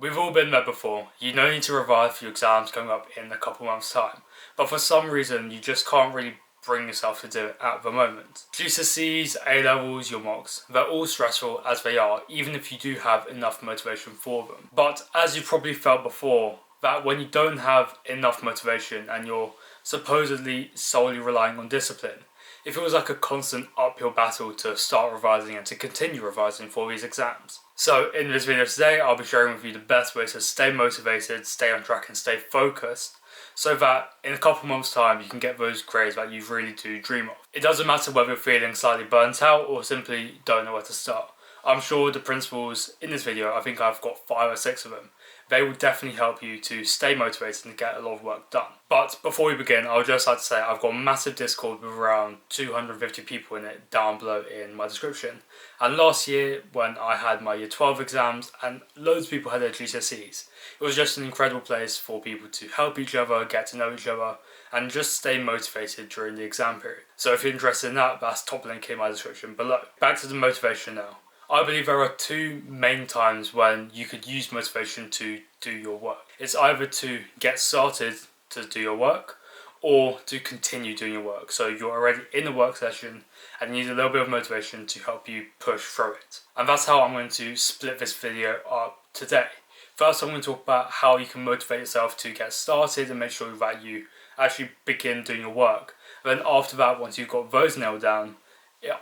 We've all been there before. You don't need to revise for your exams coming up in a couple months' time, but for some reason you just can't really bring yourself to do it at the moment. GCSEs, A-levels, your mocks, they're all stressful as they are, even if you do have enough motivation for them. But as you probably felt before, that when you don't have enough motivation and you're supposedly solely relying on discipline, it feels like a constant uphill battle to start revising and to continue revising for these exams. So in this video today, I'll be sharing with you the best ways to stay motivated, stay on track and stay focused, so that in a couple months time you can get those grades that you really do dream of. It doesn't matter whether you're feeling slightly burnt out or simply don't know where to start. I'm sure the principles in this video, I think I've got 5 or 6 of them, they will definitely help you to stay motivated and get a lot of work done. But before we begin, I would just like to say I've got a massive Discord with around 250 people in it down below in my description. And last year when I had my year 12 exams and loads of people had their GCSEs, it was just an incredible place for people to help each other, get to know each other, and just stay motivated during the exam period. So if you're interested in that, that's top link in my description below. Back to the motivation now. I believe there are 2 main times when you could use motivation to do your work. It's either to get started to do your work or to continue doing your work. So you're already in the work session and you need a little bit of motivation to help you push through it. And that's how I'm going to split this video up today. First, I'm going to talk about how you can motivate yourself to get started and make sure that you actually begin doing your work. Then after that, once you've got those nailed down,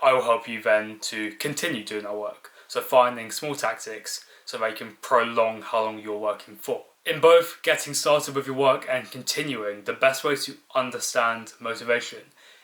I will help you then to continue doing that work. So finding small tactics so that you can prolong how long you're working for. In both getting started with your work and continuing, the best way to understand motivation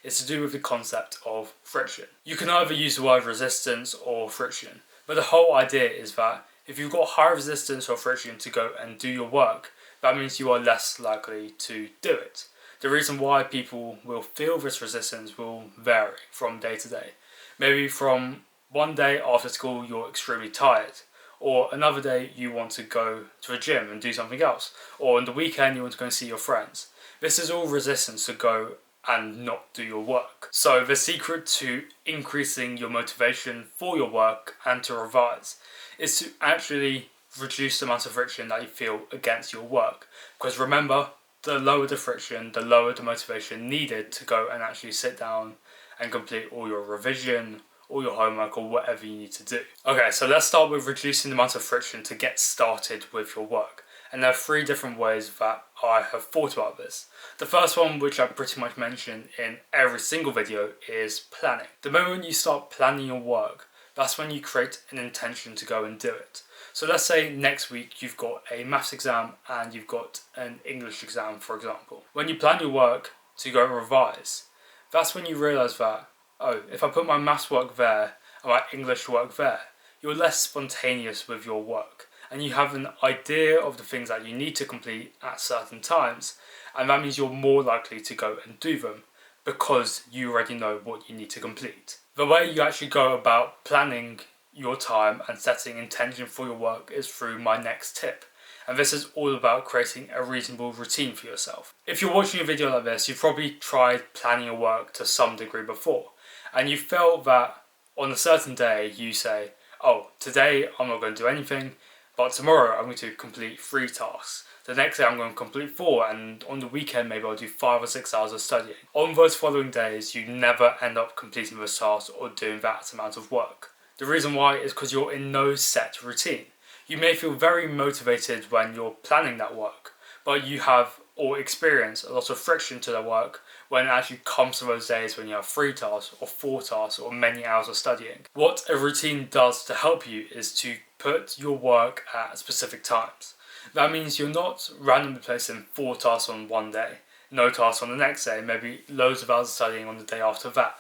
is to do with the concept of friction. You can either use the word resistance or friction, but the whole idea is that if you've got high resistance or friction to go and do your work, that means you are less likely to do it. The reason why people will feel this resistance will vary from day to day. Maybe from one day after school you're extremely tired, or another day you want to go to the gym and do something else, or on the weekend you want to go and see your friends. This is all resistance to go and not do your work. So the secret to increasing your motivation for your work and to revise is to actually reduce the amount of friction that you feel against your work. Because remember, the lower the friction, the lower the motivation needed to go and actually sit down and complete all your revision, all your homework, or whatever you need to do. Okay, so let's start with reducing the amount of friction to get started with your work. And there are 3 different ways that I have thought about this. The first one, which I pretty much mention in every single video, is planning. The moment you start planning your work, that's when you create an intention to go and do it. So let's say next week you've got a maths exam and you've got an English exam, for example. When you plan your work to go and revise, that's when you realise that, oh, if I put my maths work there and my English work there, you're less spontaneous with your work and you have an idea of the things that you need to complete at certain times, and that means you're more likely to go and do them because you already know what you need to complete. The way you actually go about planning your time and setting intention for your work is through my next tip. And this is all about creating a reasonable routine for yourself. If you're watching a video like this, you've probably tried planning your work to some degree before. And you felt that on a certain day you say, oh, today I'm not going to do anything, but tomorrow I'm going to complete 3 tasks. The next day I'm going to complete 4, and on the weekend maybe I'll do 5 or 6 hours of studying. On those following days, you never end up completing those tasks or doing that amount of work. The reason why is because you're in no set routine. You may feel very motivated when you're planning that work, but you have or experience a lot of friction to that work when it actually comes to those days when you have 3 tasks or 4 tasks or many hours of studying. What a routine does to help you is to put your work at specific times. That means you're not randomly placing 4 tasks on one day, no tasks on the next day, maybe loads of hours of studying on the day after that.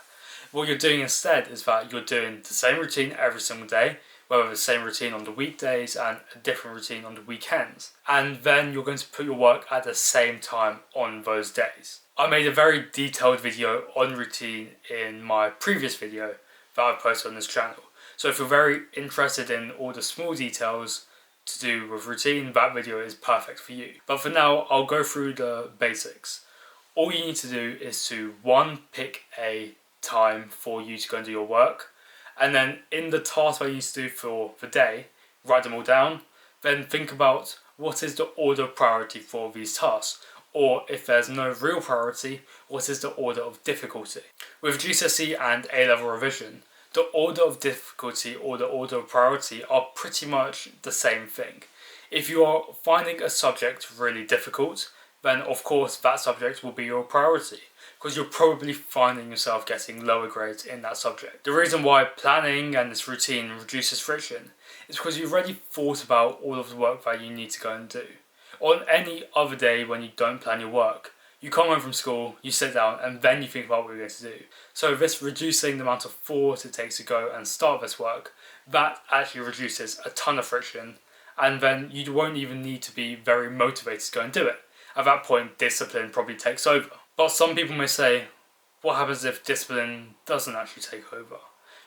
What you're doing instead is that you're doing the same routine every single day, whether the same routine on the weekdays and a different routine on the weekends. And then you're going to put your work at the same time on those days. I made a very detailed video on routine in my previous video that I posted on this channel. So if you're very interested in all the small details to do with routine, that video is perfect for you. But for now, I'll go through the basics. All you need to do is to 1, pick a time for you to go and do your work, and then in the tasks that you need to do for the day, write them all down, then think about what is the order of priority for these tasks, or if there's no real priority, what is the order of difficulty. With GCSE and A-level revision, the order of difficulty or the order of priority are pretty much the same thing. If you are finding a subject really difficult, then of course that subject will be your priority, because you're probably finding yourself getting lower grades in that subject. The reason why planning and this routine reduces friction is because you've already thought about all of the work that you need to go and do. On any other day when you don't plan your work, you come home from school, you sit down, and then you think about what you're going to do. So this reducing the amount of thought it takes to go and start this work, that actually reduces a ton of friction, and then you won't even need to be very motivated to go and do it. At that point, discipline probably takes over. But some people may say, what happens if discipline doesn't actually take over?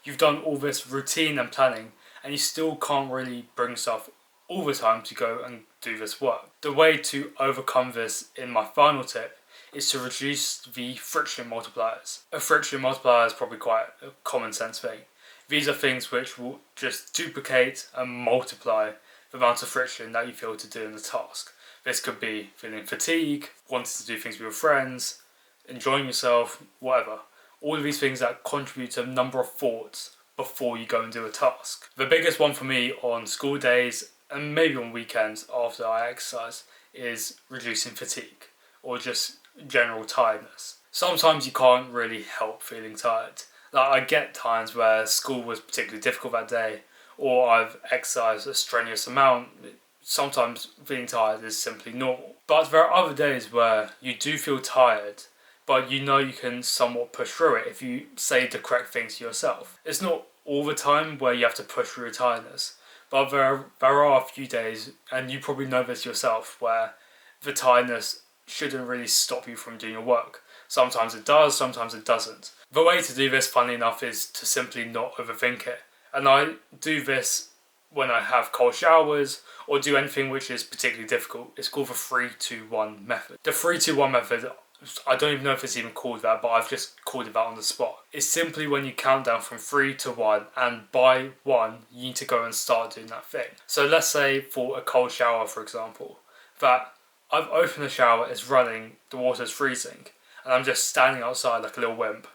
You've done all this routine and planning, and you still can't really bring yourself all the time to go and do this work. The way to overcome this in my final tip is to reduce the friction multipliers. A friction multiplier is probably quite a common sense thing. These are things which will just duplicate and multiply the amount of friction that you feel to do in the task. This could be feeling fatigue, wanting to do things with your friends, enjoying yourself, whatever. All of these things that contribute to a number of thoughts before you go and do a task. The biggest one for me on school days and maybe on weekends after I exercise is reducing fatigue or just general tiredness. Sometimes you can't really help feeling tired. Like I get times where school was particularly difficult that day, or I've exercised a strenuous amount. Sometimes feeling tired is simply normal. But there are other days where you do feel tired, but you know you can somewhat push through it if you say the correct things to yourself. It's not all the time where you have to push through your tiredness, but there are a few days, and you probably know this yourself, where the tiredness shouldn't really stop you from doing your work. Sometimes it does, sometimes it doesn't. The way to do this, funnily enough, is to simply not overthink it. And I do this when I have cold showers or do anything which is particularly difficult. It's called the 3-2-1 method. The 3-2-1 method, I don't even know if it's even called that, but I've just called it that on the spot. It's simply when you count down from 3 to 1, and by 1 you need to go and start doing that thing. So let's say for a cold shower, for example, that I've opened the shower, it's running, the water's freezing, and I'm just standing outside like a little wimp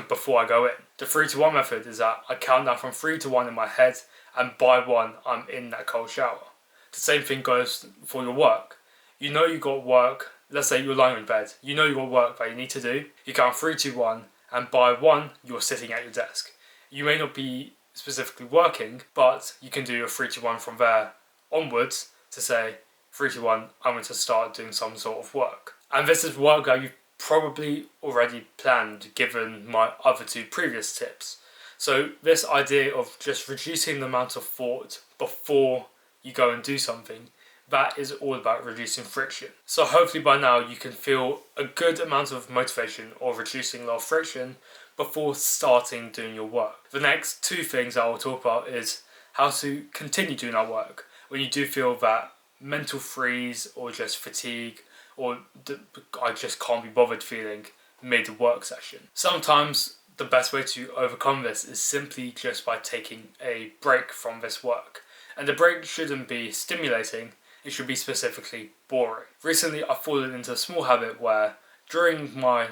before I go in. The 3-2-1 method is that I count down from 3 to 1 in my head, and by 1 I'm in that cold shower. The same thing goes for your work. You know you got work, let's say you're lying in bed, you know you got work that you need to do, you count 3, 2, 1, and by 1 you're sitting at your desk. You may not be specifically working, but you can do your 3-2-1 from there onwards to say 3-2-1, I'm going to start doing some sort of work. And this is work that you've probably already planned given my other 2 previous tips. So this idea of just reducing the amount of thought before you go and do something, that is all about reducing friction. So hopefully by now you can feel a good amount of motivation or reducing a lot of friction before starting doing your work. The next 2 things I will talk about is how to continue doing our work when you do feel that mental freeze or just fatigue or I just can't be bothered feeling mid-work session. Sometimes the best way to overcome this is simply just by taking a break from this work. And the break shouldn't be stimulating, it should be specifically boring. Recently I've fallen into a small habit where during my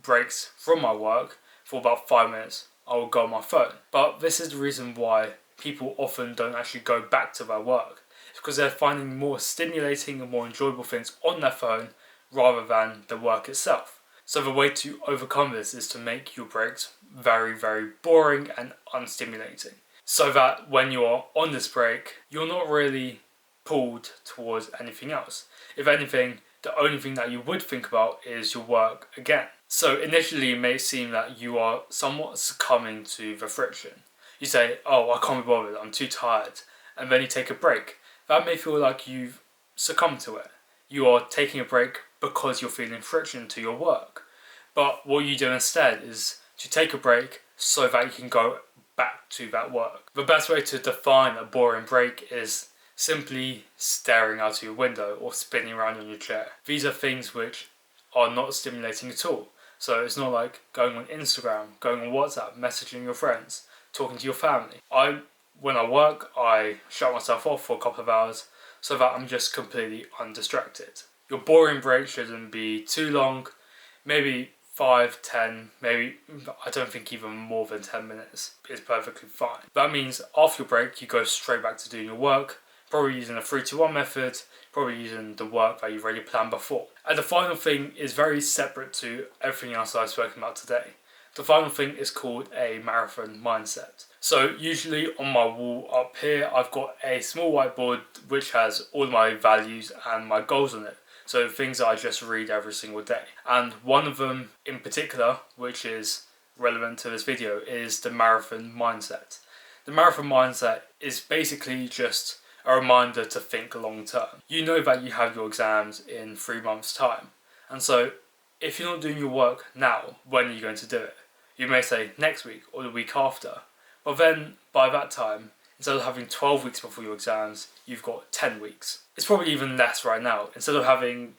breaks from my work, for about 5 minutes, I will go on my phone. But this is the reason why people often don't actually go back to their work. It's because they're finding more stimulating and more enjoyable things on their phone rather than the work itself. So the way to overcome this is to make your breaks very, very boring and unstimulating. So that when you're on this break, you're not really pulled towards anything else. If anything, the only thing that you would think about is your work again. So initially it may seem that you are somewhat succumbing to the friction. You say, oh, I can't be bothered, I'm too tired. And then you take a break. That may feel like you've succumbed to it. You are taking a break because you're feeling friction to your work. But what you do instead is to take a break so that you can go back to that work. The best way to define a boring break is simply staring out of your window or spinning around on your chair. These are things which are not stimulating at all. So it's not like going on Instagram, going on WhatsApp, messaging your friends, talking to your family. When I work, I shut myself off for a couple of hours. so that I'm just completely undistracted. Your boring break shouldn't be too long, maybe 5, 10, maybe, I don't think even more than 10 minutes is perfectly fine. That means after your break, you go straight back to doing your work, probably using a 3-2-1 method, probably using the work that you've already planned before. And the final thing is very separate to everything else I've spoken about today. The final thing is called a marathon mindset. So usually on my wall up here, I've got a small whiteboard which has all my values and my goals on it. So things that I just read every single day. And one of them in particular, which is relevant to this video, is the marathon mindset. The marathon mindset is basically just a reminder to think long term. You know that you have your exams in 3 months' time. And so if you're not doing your work now, when are you going to do it? You may say next week or the week after. But then by that time, instead of having 12 weeks before your exams, you've got 10 weeks. It's probably even less right now. Instead of having,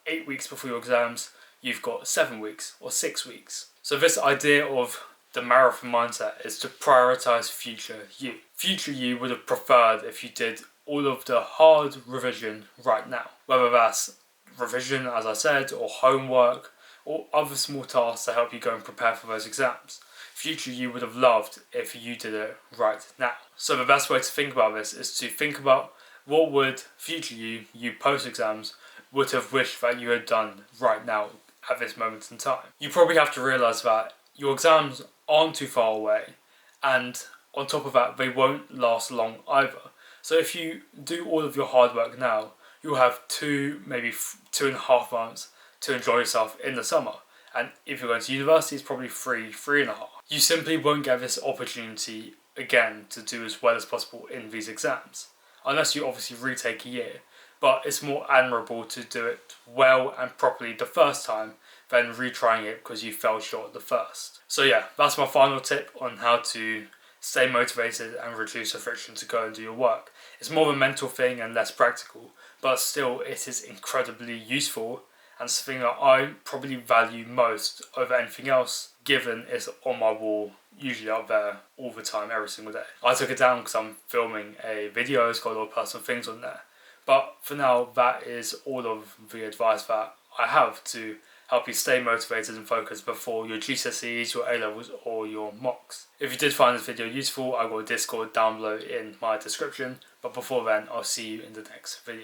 8 weeks before your exams, you've got 7 weeks or 6 weeks. So this idea of the marathon mindset is to prioritise future you. Future you would have preferred if you did all of the hard revision right now. Whether that's revision, as I said, or homework, or other small tasks to help you go and prepare for those exams. Future you would have loved if you did it right now. So the best way to think about this is to think about what would future you post-exams, would have wished that you had done right now at this moment in time. You probably have to realise that your exams aren't too far away, and on top of that, they won't last long either. So if you do all of your hard work now, you'll have 2, maybe 2.5 months to enjoy yourself in the summer. And if you're going to university, it's probably 3.5. You simply won't get this opportunity again to do as well as possible in these exams, unless you obviously retake a year. But it's more admirable to do it well and properly the first time than retrying it because you fell short the first. So yeah, that's my final tip on how to stay motivated and reduce the friction to go and do your work. It's more of a mental thing and less practical, but still it is incredibly useful and something that I probably value most over anything else, given it's on my wall, usually up there all the time, every single day. I took it down because I'm filming a video, it's got a lot of personal things on there. But for now, that is all of the advice that I have to help you stay motivated and focused before your GCSEs, your A-levels or your mocks. If you did find this video useful, I've got a Discord down below in my description. But before then, I'll see you in the next video.